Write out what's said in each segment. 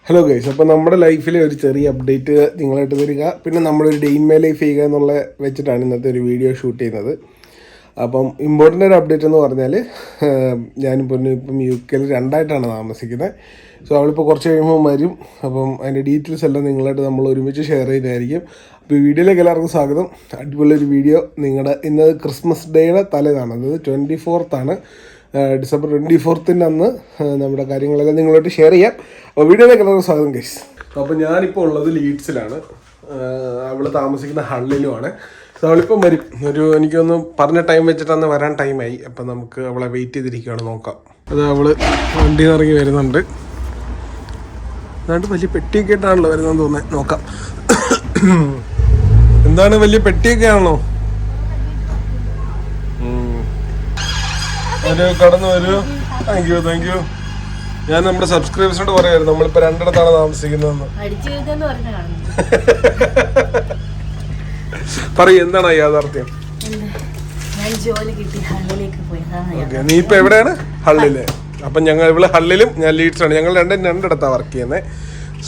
Hello guys, അപ്പോൾ നമ്മുടെ ലൈഫിലെ ഒരു ചെറിയ അപ്ഡേറ്റ് നിങ്ങളായിട്ട് തരിക. പിന്നെ നമ്മളൊരു ഡേ ഇൻ മൈ ലൈഫ് ചെയ്യുക എന്നുള്ള വെച്ചിട്ടാണ് ഇന്നത്തെ ഒരു വീഡിയോ ഷൂട്ട് ചെയ്യുന്നത്. അപ്പം ഇമ്പോർട്ടൻ്റ് ഒരു അപ്ഡേറ്റ് എന്ന് പറഞ്ഞാൽ ഞാനിപ്പോൾ ഇപ്പം UK രണ്ടായിട്ടാണ് താമസിക്കുന്നത്. സോ അവളിപ്പോൾ കുറച്ച് കഴിയുമ്പോൾ വരും. അപ്പം അതിൻ്റെ ഡീറ്റെയിൽസ് എല്ലാം നിങ്ങളായിട്ട് നമ്മൾ ഒരുമിച്ച് ഷെയർ ചെയ്യുന്നതായിരിക്കും. അപ്പോൾ ഈ വീഡിയോയിലേക്ക് എല്ലാവർക്കും സ്വാഗതം. അടിപൊളി ഒരു വീഡിയോ. ഇന്ന് ക്രിസ്മസ് ഡേയുടെ തലേതാണ്, അതായത് 24th ഡിസംബർ 24th അന്ന് നമ്മുടെ കാര്യങ്ങളെല്ലാം നിങ്ങളോട്ട് ഷെയർ ചെയ്യാം. അപ്പോൾ വീഡിയോയിലേക്ക് എല്ലാവർക്കും സ്വാഗതം ഗൈസ്. അപ്പോൾ ഞാനിപ്പോൾ ഉള്ളത് ലീഡ്സിലാണ്. അവൾ താമസിക്കുന്ന ഹള്ളിലുമാണ്. സോ അവളിപ്പം വരും. എനിക്കൊന്ന് പറഞ്ഞ ടൈം വെച്ചിട്ടന്ന് വരാൻ ടൈമായി. അപ്പം നമുക്ക് അവളെ വെയിറ്റ് ചെയ്തിരിക്കുകയാണ്. നോക്കാം. അത് അവൾ വണ്ടിയിൽ നിന്ന് ഇറങ്ങി വരുന്നുണ്ട്. അതുകൊണ്ട് വലിയ പെട്ടിയൊക്കെ ആയിട്ടാണല്ലോ വരുന്നതെന്ന് തോന്നുന്നത്. നോക്കാം. എന്താണ്, വലിയ പെട്ടിയൊക്കെ ആണല്ലോ? കടന്നു വരൂ. Thank you. ഞാൻ നമ്മുടെ സബ്സ്ക്രൈബേഴ്സിനോട് പറയായിരുന്നു നമ്മളിപ്പോൾ രണ്ടിടത്താണ് താമസിക്കുന്നതെന്ന്. പറയൂ, എന്താണ് യാഥാർത്ഥ്യം? നീ ഇപ്പൊ എവിടെയാണ്? ഹള്ളില്. അപ്പം ഇവള് ഹള്ളിലും ഞാൻ ലീഡ്സാണ്. ഞങ്ങൾ രണ്ടിടത്താണ് വർക്ക് ചെയ്യുന്നത്.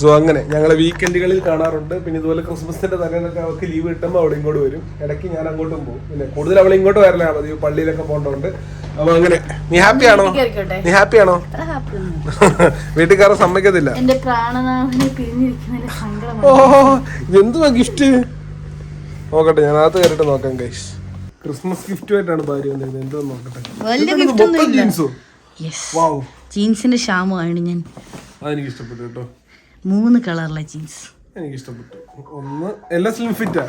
സോ അങ്ങനെ ഞങ്ങൾ വീക്കെൻഡുകളിൽ കാണാറുണ്ട്. പിന്നെ ഇതുപോലെ ക്രിസ്മസിന്റെ തലേന്നൊക്കെ അവൾക്ക് ലീവ് കിട്ടുമ്പോൾ അവൾ ഇങ്ങോട്ട് വരും. ഇടയ്ക്ക് ഞാൻ അങ്ങോട്ടും പോകും. പിന്നെ കൂടുതൽ അവൾ ഇങ്ങോട്ട് വരലാ മതി, പള്ളിയിലൊക്കെ പോകേണ്ടതുണ്ട്. അപ്പൊ അങ്ങനെ. നീ ഹാപ്പിയാണോ? വീട്ടുകാരെ സമ്മതിക്കത്തില്ല. ഓ, എന്തുവാ ഗിഫ്റ്റ്? നോക്കട്ടെ, ഞാൻ അകത്ത് കയറിട്ട് നോക്കാം ഗൈസ്. ക്രിസ്മസ് ഗിഫ്റ്റുമായിട്ടാണ് ഭാര്യ വന്നിരുന്നത്. എന്തോ നോക്കട്ടെ. ജീൻസിന്റെ ക്ഷാമമാണ് ഞാൻ. അതെനിക്ക് ഇഷ്ടപ്പെട്ടു കേട്ടോ. 3 കളറിലെ ജീൻസ് എനിക്ക് ഇഷ്ടപ്പെട്ടു. ഒന്ന് എല്ലാം സ്ലിം ഫിറ്റാ.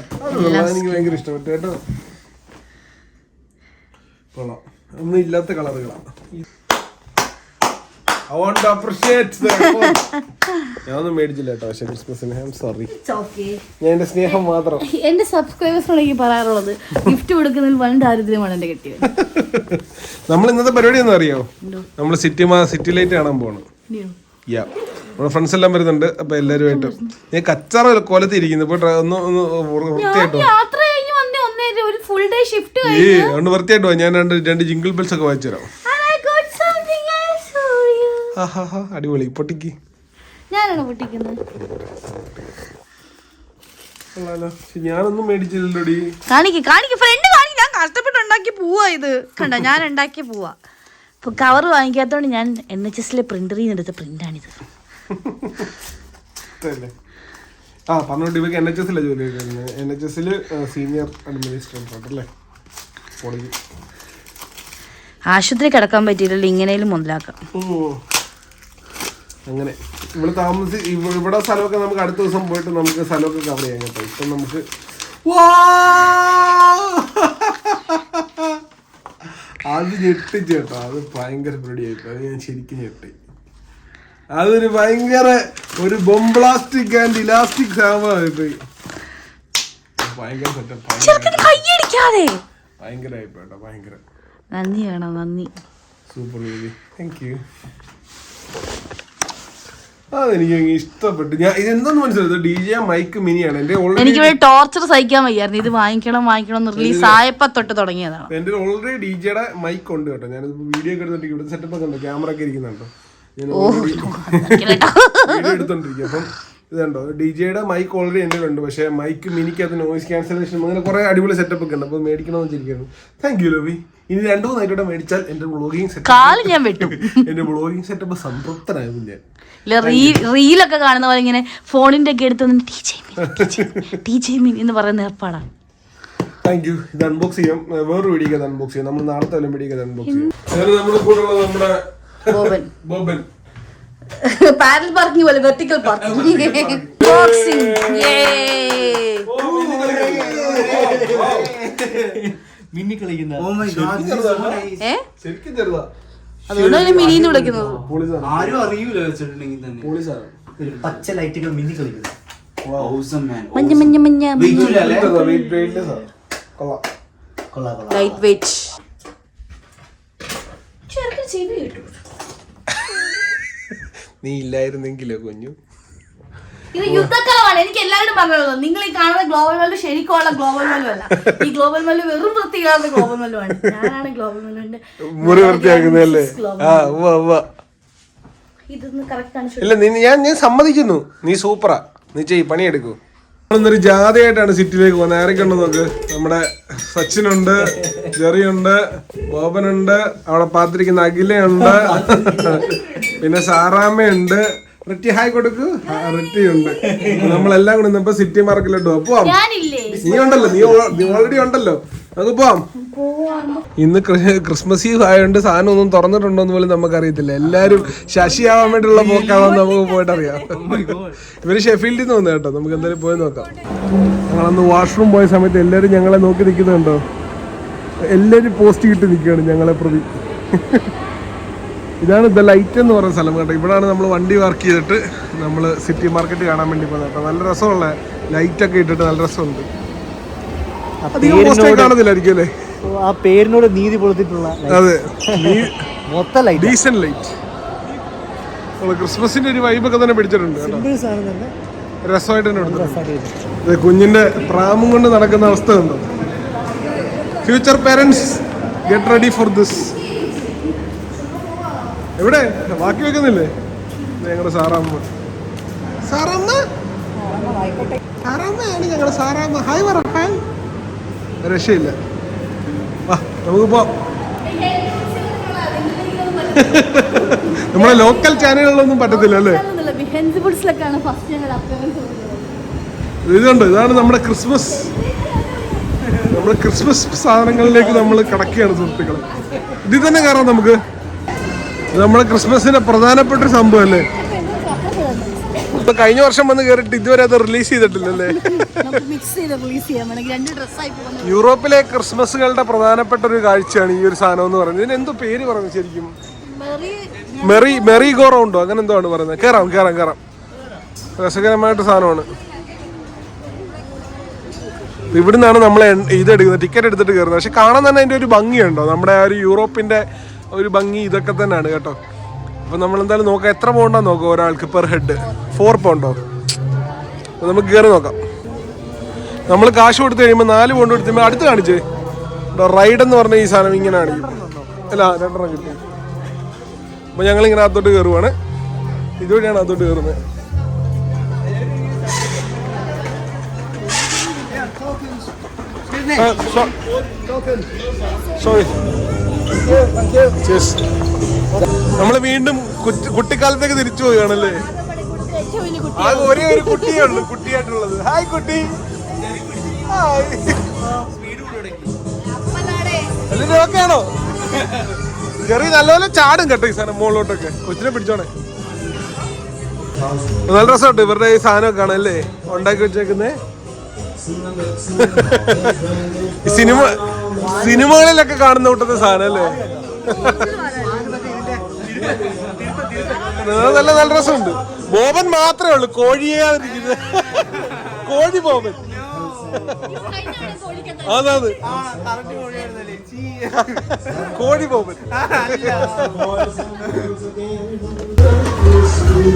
എനിക്ക് ഭയങ്കര ഇഷ്ടപ്പെട്ടു കേട്ടോ. കൊള്ളാം. ഒന്നും ഇല്ലാത്ത കളറുകളാണ്. ഞാനൊന്നും മേടിച്ചില്ല കേട്ടോ. പക്ഷെ ക്രിസ്മസിന് ഐ ആം സോറി. ഞാൻ എന്റെ സ്നേഹം മാത്രം എന്റെ സബ്സ്ക്രൈബേഴ്സിനോട് എനിക്ക് പറയാറുള്ളത്, ഗിഫ്റ്റ് കൊടുക്കുന്നതിൽ വൻ ദാരിദ്ര്യമാണ് എന്റെ കെട്ടിയത്. നമ്മൾ ഇന്നത്തെ പരിപാടി ഒന്നും അറിയോ? നമ്മൾ സിറ്റി ലൈറ്റ് കാണാൻ പോകണം. നമ്മുടെ ഫ്രണ്ട്സ് എല്ലാം വരുന്നുണ്ട്. അപ്പൊ എല്ലാരുമായിട്ട് ഞാൻ കച്ചറ കൊലത്തിരിക്കുന്നു. ഇപ്പൊ ഒന്ന് വൃത്തിയായിട്ടോ അതുകൊണ്ട് വൃത്തിയായിട്ടോ. ഞാൻ രണ്ട് ജിംഗിൾ ബെൽസ് ഒക്കെ വായിച്ചു തരാം. അടിപൊളി. പൊട്ടിക്ക്. ഞാനാണ് പൊട്ടിക്കുന്നത്. ഞാനൊന്നും മേടിച്ചില്ലല്ലോടി. കാണിക്ക് ഫ്രണ്ട് കാണിക്ക്. ഞാൻ കഷ്ടപ്പെട്ടുണ്ടാക്കി പോവാ ഇത്. കണ്ട, ഞാൻ ഉണ്ടാക്കി പോവാ. ഇപ്പൊ കവർ വാങ്ങിക്കാത്തോണ്ട് ഞാൻ NHS പ്രിന്ററിൽ നിന്ന് എടുത്ത പ്രിന്റാണിത്. പറഞ്ഞോട്ട് ഇവക്ക് NHS ജോലി. NHS സീനിയർ അഡ്മിനിസ്ട്രേറ്റർ അല്ലേ? ആശുപത്രി കിടക്കാൻ പറ്റിയില്ലല്ലോ, ഇങ്ങനെയും മുതലാക്കാം. അങ്ങനെ ഇവിടെ സ്ഥലമൊക്കെ നമുക്ക് അടുത്ത ദിവസം പോയിട്ട് നമുക്ക് സ്ഥലമൊക്കെ കവർ ചെയ്യാൻ കേട്ടോ. ഇപ്പൊ നമുക്ക് അത് ഞെട്ടിച്ച് കേട്ടോ. അത് ഭയങ്കര പരിപാടിയായിട്ടോ. അത് ഞാൻ ശരിക്കും ഞെട്ടി. അതൊരു ഭയങ്കര ഒരു ബോംബ്ലാസ്റ്റിക് ആൻഡ് ഇലാസ്റ്റിക് സാധനമായിപ്പോയി. ഭയങ്കര ഭയങ്കരമായിപ്പോട്ടോ. ഭയങ്കര നന്ദി. Super movie. Thank you. അതെനിക്ക് ഇഷ്ടപ്പെട്ടു. ഞാൻ ഇതെന്താന്ന് മനസ്സിലായത്, DJ മൈക്ക് മിനിയാണ്. എനിക്ക് ടോർച്ചർ സഹിക്കാൻ വയ്യായിരുന്നു. ഇത് വാങ്ങിക്കണം റിലീസ് ആയപ്പോ തൊട്ട് തുടങ്ങിയതാണ്. എന്റെ ഓൾറെഡി DJയുടെ മൈക്ക് ഉണ്ട് കേട്ടോ. ഞാൻ വീഡിയോ ഒക്കെ എടുത്തിട്ട് ഇവിടെ സെറ്റപ്പ് ഒക്കെ ഉണ്ട്, ക്യാമറ ഒക്കെ ഇരിക്കുന്നുണ്ടോ. ഞാൻ വീഡിയോ എടുത്തോണ്ടിരിക്കും. അപ്പം ഇതുണ്ടോ, DJയുടെ മൈക്ക് ഓൾറെഡി എൻ്റെ ഉണ്ട്. പക്ഷേ മൈക്ക് മിനിക്ക് അത് നോയിസ് ക്യാൻസലേഷൻ അങ്ങനെ കുറെ അടിപൊളി സെറ്റപ്പ് ഒക്കെ ഉണ്ട്. അപ്പോൾ മേടിക്കണമെന്ന് വെച്ചിരിക്കുന്നു. Thank you ലവി. ഇനി 2-3 ആയിട്ടോടെ മേടിച്ചാൽ എന്റെ വ്ളോഗിങ് എന്റെ വ്ളോഗിങ് സെറ്റപ്പ് സംതൃപ്തനായിരുന്നു ഞാൻ. റീലൊക്കെ കാണുന്ന പോലെ ഇങ്ങനെ ഫോണിന്റെ ഒക്കെ എടുത്ത് DJ മീൻ എന്ന് പറയുന്ന ഏർപ്പാടാണ്. Thank you. ഇത് അൺബോക്സ് ചെയ്യാം. വേറൊരു വീഡിയോ അൺബോക്സ് ചെയ്യാം. നമ്മൾ നാളത്തെ വല്ല വീഡിയോ അൺബോക്സ് ചെയ്യാം. നമ്മുടെ കൂടെ ഉള്ളത് നമ്മുടെ ബോബൻ. പാരൽ പാർക്കിംഗ് പോലെ വെർട്ടിക്കൽ പാർക്കിംഗ്. ബോക്സിംഗ്. മിന്നി കളിക്കുന്ന. ശരിക്കും ചെറുതാ. അതുകൊണ്ടാണ് മിനിന്ന് വിളിക്കുന്നത്. ആരും അറിയൂല വെച്ചിട്ടുണ്ടെങ്കിൽ തന്നെ. പച്ച ലൈറ്റുകൾ മിന്നി കളിക്കുന്നത്. മഞ്ഞ ലൈറ്റ് വെയിറ്റ്. നീ ഇല്ലായിരുന്നെങ്കിലോ കുഞ്ഞു. ഇത് യുദ്ധക്കളമാണ്. എനിക്ക് എല്ലാവരും പറഞ്ഞത്, നിങ്ങൾ ഈ കാണുന്ന ഗ്ലോബൽ വെല്ല് ശരിക്കുള്ള ഗ്ലോബൽ വെല്ലു അല്ല. ഈ ഗ്ലോബൽ വെല്ല് വെറും വൃത്തിയില്ലാത്ത ഗ്ലോബൽ വെല്ലു ആണ്. ഞാനാണ് ഗ്ലോബൽ വെല്ലുവിന്റെ മുറി വൃത്തിയാക്കുന്നല്ലേ. ഇതൊന്ന് കറക്റ്റ് ആണ്. ഇല്ല ഞാൻ സമ്മതിക്കുന്നു, നീ സൂപ്പറാ, നീ ചെയ്യ്, പണിയെടുക്കൂ. നമ്മളൊന്നൊരു ജാഥയായിട്ടാണ് സിറ്റിയിലേക്ക് പോകുന്നത്. ആരൊക്കെ ഉണ്ടോ നോക്ക്. നമ്മുടെ സച്ചിനുണ്ട്, ജെറിയുണ്ട്, ബോബനുണ്ട്, അവിടെ പാത്തിരിക്കുന്ന അഖിലയുണ്ട്, പിന്നെ സാറാമ്മയുണ്ട്, റിറ്റി ഹായ് കൊടുക്കൂ, റിറ്റി ഉണ്ട്. നമ്മളെല്ലാം കൂടി ഇന്നിപ്പോ സിറ്റി മാർക്കറ്റിലോട്ട് പോവാം. നീ ഉണ്ടല്ലോ, നീ ഓൾറെഡി ഉണ്ടല്ലോ, നമുക്ക് പോവാം. ഇന്ന് ക്രിസ്മസ് ഈവ് ആയതുകൊണ്ട് സാധനം ഒന്നും തുറന്നിട്ടുണ്ടോന്ന് പോലും നമുക്കറിയത്തില്ല. എല്ലാരും ശശിയാവാൻ വേണ്ടിയുള്ള പോക്കാണെന്ന് നമുക്ക് പോയിട്ട് അറിയാം. ഇവര് ഷെഫീൽഡിൽ നിന്ന് വന്നു കേട്ടോ. നമുക്ക് എന്തായാലും പോയി നോക്കാം. ഞങ്ങളന്ന് വാഷ്റൂം പോയ സമയത്ത് എല്ലാവരും ഞങ്ങളെ നോക്കി നിൽക്കുന്നുണ്ടോ? എല്ലാവരും പോസ്റ്റ് കിട്ടി നിൽക്കുകയാണ് ഞങ്ങളെ പ്രതി. ഇതാണ് ദ ലൈറ്റ് എന്ന് പറയുന്ന സ്ഥലം കേട്ടോ. ഇവിടെയാണ് നമ്മൾ വണ്ടി പാർക്ക് ചെയ്തിട്ട് നമ്മൾ സിറ്റി മാർക്കറ്റ് കാണാൻ വേണ്ടി പോകുന്നത് കേട്ടോ. നല്ല രസമുള്ള ലൈറ്റൊക്കെ ഇട്ടിട്ട് നല്ല രസമുണ്ട്. കാണുന്നില്ലായിരിക്കും അല്ലേ? ആ പേരിനോട് നീതി പുലർത്തിയിട്ടുള്ള. അതെ, ഡീസന്റ് ലൈറ്റ്. ക്രിസ്മസിന്റെ ഒരു വൈബൊക്കെ തന്നെ പിടിച്ചിട്ടുണ്ട് കേട്ടോ. രസമായിട്ട് തന്നെ എടുത്തു. കുഞ്ഞിന്റെ പ്രാമും കൊണ്ട് നടക്കുന്ന അവസ്ഥ ഉണ്ടോ? Future parents get ready for this. എവിടെ ബാക്കി വെക്കുന്നില്ലേ? ഞങ്ങളുടെ സാറാമ്മ സാറാമ്മയാണ് ഞങ്ങളുടെ സാറാമ്മ. ഹായ് പറ, ഹായ്. രക്ഷയില്ല, നമുക്ക് പോവാം. നമ്മളെ ലോക്കൽ ചാനലുകളിലൊന്നും പറ്റത്തില്ല അല്ലേ? ഇതുണ്ട്, ഇതാണ് നമ്മുടെ ക്രിസ്മസ് സാധനങ്ങളിലേക്ക് നമ്മൾ കടക്കുകയാണ് സുഹൃത്തുക്കളെ. ഇതിൽ തന്നെ കയറാം നമുക്ക്. നമ്മളെ ക്രിസ്മസിന്റെ പ്രധാനപ്പെട്ട ഒരു സംഭവം അല്ലേ? ഇപ്പൊ കഴിഞ്ഞ വർഷം വന്ന് കയറിയിട്ട് ഇതുവരെ അത് റിലീസ് ചെയ്തിട്ടില്ലല്ലേ? യൂറോപ്പിലെ ക്രിസ്മസുകളുടെ പ്രധാനപ്പെട്ട ഒരു കാഴ്ചയാണ് ഈ ഒരു സാധനം എന്ന് പറയുന്നത്. ഇതിന് എന്തോ പേര് പറഞ്ഞു ശരിക്കും? മെറി ഗോ റൗണ്ടോ അങ്ങനെ എന്തോ ആണ് പറയുന്നത്. കയറാം. രസകരമായിട്ട് സാധനമാണ്. ഇവിടുന്നാണ് നമ്മൾ ഇതെടുക്കുന്നത്, ടിക്കറ്റ് എടുത്തിട്ട് കയറുന്നത്. പക്ഷെ കാണാൻ തന്നെ അതിൻ്റെ ഒരു ഭംഗിയുണ്ടോ? നമ്മുടെ ആ ഒരു യൂറോപ്പിന്റെ ഒരു ഭംഗി ഇതൊക്കെ തന്നെയാണ് കേട്ടോ. അപ്പോൾ നമ്മൾ എന്തായാലും നോക്കാം എത്ര പൗണ്ടാന്ന് നോക്കാം ഒരാൾക്ക് പെർ ഹെഡ്. 4 പൗണ്ടോ? അപ്പോൾ നമുക്ക് കയറി നോക്കാം. നമ്മൾ കാശ് കൊടുത്ത് കഴിയുമ്പോൾ 4 പൗണ്ട് കൊടുത്തുമ്പോൾ അടുത്ത് കാണിച്ചേ റൈഡ് എന്ന് പറഞ്ഞ ഈ സാധനം ഇങ്ങനെയാണ്. അല്ല 2 കിട്ടും. അപ്പോൾ ഞങ്ങളിങ്ങനെ അകത്തോട്ട് കയറുവാണ്. ഇതുവഴിയാണ് അകത്തോട്ട് കയറുന്നത്. സോറി, നമ്മള് വീണ്ടും കുട്ടിക്കാലത്തേക്ക് തിരിച്ചു പോവുകയാണല്ലേ? ആകെ ഒരേ ഒരു കുട്ടിയുള്ളൂ കുട്ടിയായിട്ടുള്ളത്. ഹായ് കുട്ടി. എല്ലാരും ഓക്കെ ആണോ? ചെറിയ നല്ലപോലെ ചാടും കേട്ടോ ഈ സാധനം മുകളിലോട്ടൊക്കെ. കൊച്ചിനെ പിടിച്ചോണേ. നല്ല രസമുണ്ട് ഇവരുടെ ഈ സാധനമൊക്കെ കാണല്ലേ ഉണ്ടാക്കി വെച്ചേക്കുന്നേ. സിനിമകളിലൊക്കെ കാണുന്ന കൂട്ടത്തെ സാധനം അല്ലേ? നല്ല രസമുണ്ട്. ബോബൻ മാത്രമേ ഉള്ളൂ കോഴിയാതിരിക്കുന്നത്. കോഴി ബോബൻ. അതെ കോഴി ബോബൻ.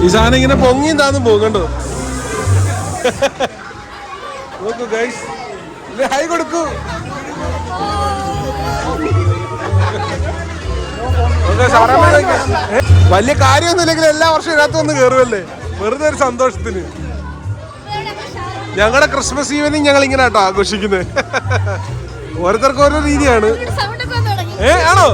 ഈ സാധനം ഇങ്ങനെ പൊങ്ങിയും താന്നും പോകും കണ്ടോ? നോക്കൂ ഗൈസ്, ഹായ് കൊടുക്കൂ. വലിയ കാര്യമൊന്നുമില്ലെങ്കിൽ എല്ലാ വർഷവും ഇതിനകത്ത് വന്ന് കയറുമല്ലേ, വെറുതെ ഒരു സന്തോഷത്തിന്. ഞങ്ങളുടെ ക്രിസ്മസ് ഈവനിങ് ഞങ്ങൾ ഇങ്ങനെ കേട്ടോ ആഘോഷിക്കുന്നത്. ഓരോരുത്തർക്കും ഓരോ രീതിയാണ്. ആണോ?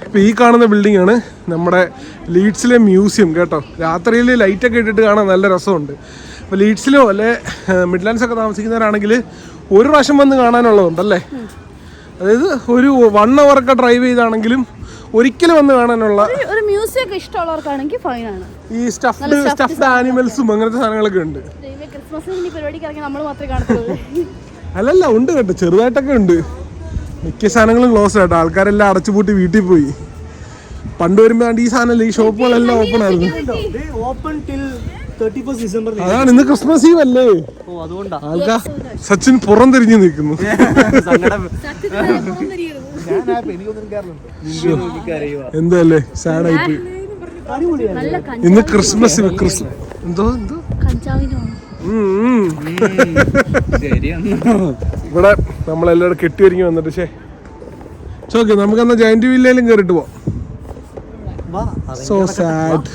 ഇപ്പം ഈ കാണുന്ന ബിൽഡിംഗ് ആണ് നമ്മുടെ ലീഡ്സിലെ മ്യൂസിയം കേട്ടോ. രാത്രിയിൽ ലൈറ്റൊക്കെ ഇട്ടിട്ട് കാണാൻ നല്ല രസമുണ്ട്. അപ്പോൾ ലീഡ്സിലോ അല്ലെ മിഡ്ലാൻഡ്സ് ഒക്കെ താമസിക്കുന്നവരാണെങ്കിൽ ഒരു പ്രാവശ്യം വന്ന് കാണാനുള്ളതുണ്ടല്ലേ. അതായത് ഒരു 1 hour ഒക്കെ ഡ്രൈവ് ചെയ്താണെങ്കിലും ഒരിക്കലും വന്ന് കാണാനുള്ള ഒരു മ്യൂസിയം ഒക്കെ ഇഷ്ടമുള്ളവർക്കാണെങ്കിൽ ഫൈൻ ആണ്. ഈ സ്റ്റഫ്ഡ് ആനിമൽസും അങ്ങനത്തെ സാധനങ്ങളൊക്കെ ഉണ്ട്. അല്ലല്ല ഉണ്ട് കേട്ടോ, ചെറുതായിട്ടൊക്കെ ഉണ്ട്. മിക്ക സാധനങ്ങളും ക്ലോസ് ആട്ടോ. ആൾക്കാരെല്ലാം അടച്ചുപൂട്ടി വീട്ടിൽ പോയി. പണ്ട് വരുമ്പോ ഈ സാധനം ഈ ഷോപ്പുകളെല്ലാം ഓപ്പൺ ആയിരുന്നു. 31 ഡിസംബർ. അതാണ് ഇന്ന് ക്രിസ്മസ് ഈവ് അല്ലേ, ഓ അതുകൊണ്ടാ ആൾക്കാ സച്ചിൻ പുറം തിരിഞ്ഞു നിൽക്കുന്നു. എന്തല്ലേ സാഡായിട്ട്. ഇന്ന് ക്രിസ്മസ് എന്തോ ഇവിടെ നമ്മളെല്ലാവരും കെട്ടി ഒരുങ്ങി വന്നിട്ട് ചോക്കെ നമുക്കെന്നാ ജയന്റ് വില്ലയിലും കയറിട്ട് പോവാം. So sad.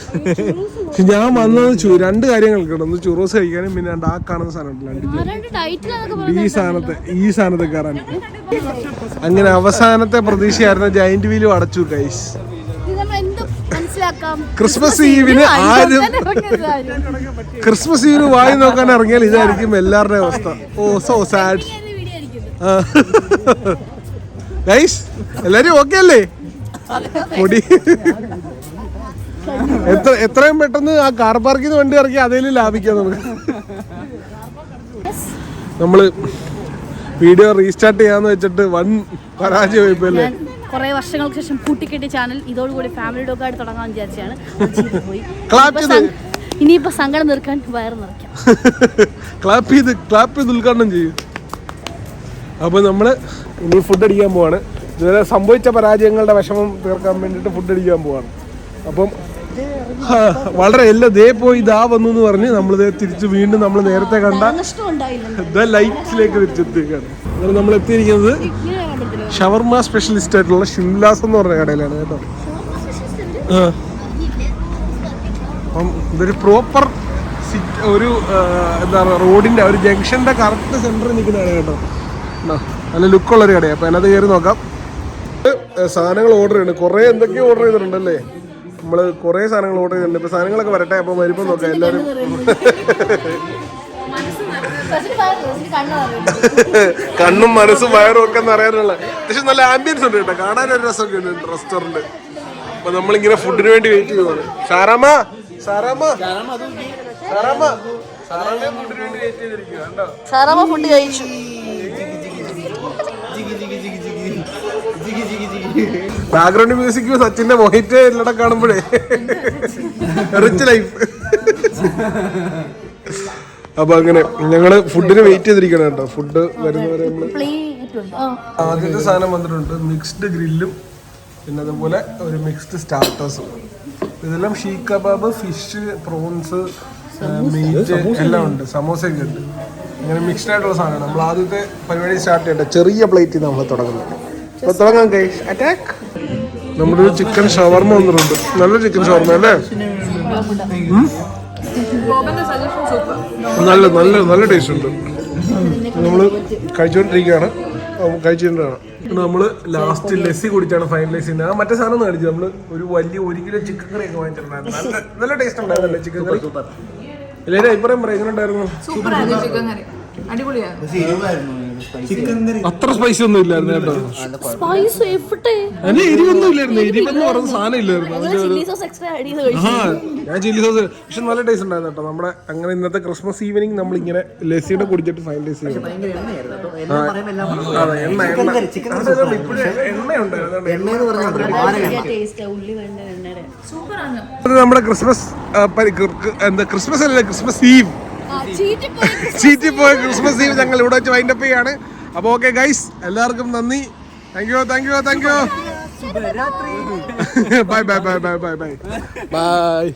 ഞാൻ വന്നത് 2 കാര്യങ്ങൾക്ക്, ഒന്ന് ചുറോസ് കഴിക്കാനും പിന്നെ ആ കാണുന്ന സാധനം ഈ സാധനത്തെ കയറാൻ. അങ്ങനെ അവസാനത്തെ പ്രതീക്ഷയായിരുന്ന ജയന്റ് വീലും അടച്ചു ഗൈസ്. ക്രിസ്മസ് ഈവിന് വായി നോക്കാൻ ഇറങ്ങിയാൽ ഇതായിരിക്കും എല്ലാവരുടെയും അവസ്ഥ. ഓ സോ സാഡ് ഗൈസ്. എല്ലാരും ഓക്കെ അല്ലേ? പൊടി എത്രയും പെട്ടെന്ന് ആ കാർ പാർക്കിൽ നിന്ന് വണ്ടി ഇറക്കി അതേലും ലാഭിക്കാം നമുക്ക്. നമ്മള് വീഡിയോ റീസ്റ്റാർട്ട് ചെയ്യാന്ന് വെച്ചിട്ട് വൻ പരാജയമായിപ്പോല്ലേ. കുറെ വർഷങ്ങൾക്ക് ശേഷം കൂട്ടിക്കെട്ടിയ ചാനൽ ഇതോടുകൂടി ഫാമിലി ഡോഗ് ആയിട്ട് തുടങ്ങാൻ വിചാരിച്ചാണ്. ഇനിയിപ്പോ സങ്കടം തീർക്കാൻ വയറ് നിറയ്ക്കാം. ക്ലാപ്പ് ചെയ്ത് ഉദ്ഘാടനം ചെയ്യും. അപ്പൊ നമ്മള് ഇനി ഫുഡ് അടിക്കാൻ പോവാണ്. ഇതുവരെ സംഭവിച്ച പരാജയങ്ങളുടെ വിഷമം തീർക്കാൻ വേണ്ടിയിട്ട് ഫുഡ് അടിക്കാൻ പോവാണ്. അപ്പം വളരെ എല്ലാം ദേ പോയി ഇതാ വന്നു എന്ന് പറഞ്ഞ് നമ്മളിത് തിരിച്ച് വീണ്ടും നമ്മൾ നേരത്തെ കണ്ട ലൈറ്റ്സിലേക്ക് തിരിച്ചെത്തിയിരിക്കുകയാണ്. അങ്ങനെ നമ്മൾ എത്തിയിരിക്കുന്നത് ഷവർമ സ്പെഷ്യലിസ്റ്റ് ആയിട്ടുള്ള ഷിംലാസ് എന്ന് പറഞ്ഞ കടയിലാണ് കേട്ടോ. അപ്പം ഇതൊരു പ്രോപ്പർ ഒരു എന്താ പറയുക റോഡിൻ്റെ ഒരു ജംഗ്ഷൻ്റെ കറക്റ്റ് സെൻറ്ററിൽ നിൽക്കുന്നതാണ് കേട്ടോ. നല്ല ലുക്കുള്ളൊരു കടയാണ്. അപ്പം അതിനകത്ത് കയറി നോക്കാം. സാധനങ്ങൾ ഓർഡർ ചെയ്യുന്നുണ്ട്, കുറേ എന്തൊക്കെയോ ഓർഡർ ചെയ്തിട്ടുണ്ടല്ലേ. നമ്മൾ കുറേ സാധനങ്ങൾ ഓർഡർ ചെയ്തിട്ടുണ്ട്. ഇപ്പോൾ സാധനങ്ങളൊക്കെ വരട്ടെ, അപ്പോൾ വരുമ്പോൾ നോക്കാം എല്ലാവരും. കണ്ണും മനസ്സും വയറും ഒക്കെ അറിയാനുള്ള അത്യാവശ്യം നല്ല ആംബിയൻസ് ഉണ്ട് കേട്ടോ, കാണാനൊരു രസമൊക്കെ ഉണ്ട് റെസ്റ്റോറൻറ്റ്. അപ്പോൾ നമ്മളിങ്ങനെ ഫുഡിന് വേണ്ടി വെയിറ്റ് ചെയ്യുവാണ്. സാറാമ്മ ഫുഡിന് വേണ്ടി വെയിറ്റ് ചെയ്തിരിക്കുക കണ്ടോ. സാറാമ്മ ഫുഡ് കഴിച്ചു. ബാക്ക്ഗ്രൗണ്ട് മ്യൂസിക് സച്ചിന്റെ മൊഹിറ്റ് എല്ലാം കാണുമ്പോഴേ റിച്ച് ലൈഫ്. അപ്പൊ അങ്ങനെ ഞങ്ങള് ഫുഡിന് വെയിറ്റ് ചെയ്തിരിക്കണം കേട്ടോ. ഫുഡ് വരുന്നവരെ നമ്മള് ആദ്യത്തെ സാധനം വന്നിട്ടുണ്ട്, മിക്സ്ഡ് ഗ്രില്ലും പിന്നെ അതുപോലെ ഒരു മിക്സ്ഡ് സ്റ്റാർട്ടേഴ്സും. ഇതെല്ലാം seekh kebab, fish, prawns, meat എല്ലാം ഉണ്ട്, സമോസയൊക്കെ ഉണ്ട്. ഇങ്ങനെ മിക്സ്ഡ് ആയിട്ടുള്ള സാധനമാണ്. നമ്മൾ ആദ്യത്തെ പരിപാടി സ്റ്റാർട്ട് ചെയ്യട്ടെ, ചെറിയ പ്ലേറ്റിൽ നമ്മൾ തുടങ്ങുന്നത്. അപ്പോൾ തുടങ്ങാം ഗൈസ്, അറ്റാക്ക്. നമ്മുടെ ഒരു ചിക്കൻ ഷവർമ വന്നിട്ടുണ്ട്, നല്ല ചിക്കൻ ഷവർമ അല്ലേ. നല്ല നല്ല നല്ല ടേസ്റ്റ് ഉണ്ട്. നമ്മൾ കഴിച്ചുകൊണ്ടിരിക്കുകയാണ്, കഴിച്ചിട്ടുണ്ടാണ്. നമ്മൾ ലാസ്റ്റ് ലസ്സി കുടിച്ചാണ് ഫൈനലൈസ് ചെയ്യുന്നത്. ആ മറ്റേ സാധനം കാണിച്ചത് നമ്മൾ ഒരു വലിയ 1 കിലോ ചിക്കൻ കറി ഒക്കെ വാങ്ങിച്ചിട്ടുണ്ടായിരുന്നു. നല്ല നല്ല ടേസ്റ്റ് ഉണ്ടായിരുന്നല്ലേ ചിക്കൻ കറി. എല്ലാവരും അഭിപ്രായം പറയാം, എങ്ങനെ ഉണ്ടായിരുന്നു? അത്ര സ്പൈസി ഒന്നും ഇല്ലായിരുന്നു കേട്ടോ. എരിവൊന്നും ഇല്ലായിരുന്നു, എരിവെന്ന് പറഞ്ഞ സാധനം ഇല്ലായിരുന്നു. ഞാൻ ചില്ലി സോസ്, പക്ഷെ നല്ല ടേസ്റ്റ് ഉണ്ടായിരുന്നു കേട്ടോ. നമ്മുടെ അങ്ങനെ ഇന്നത്തെ ക്രിസ്മസ് ഈവനിങ് നമ്മൾ ഇങ്ങനെ ലസ്സിയുടെ കുടിച്ചിട്ട് ഫൈനലൈസ് ചെയ്യും. നമ്മുടെ ക്രിസ്മസ് എന്താ ക്രിസ്മസ് അല്ലേ, ക്രിസ്മസ് ഈവ് ചീറ്റിപ്പോയ ക്രിസ്മസ് ഈവ് ഞങ്ങൾ ഇവിടെ വെച്ച് വൈൻഡപ്പ് ചെയ്യാണ്. അപ്പോൾ ഓക്കെ ഗൈസ്, എല്ലാവർക്കും നന്ദി. Thank you. Bye bye bye bye bye bye bye.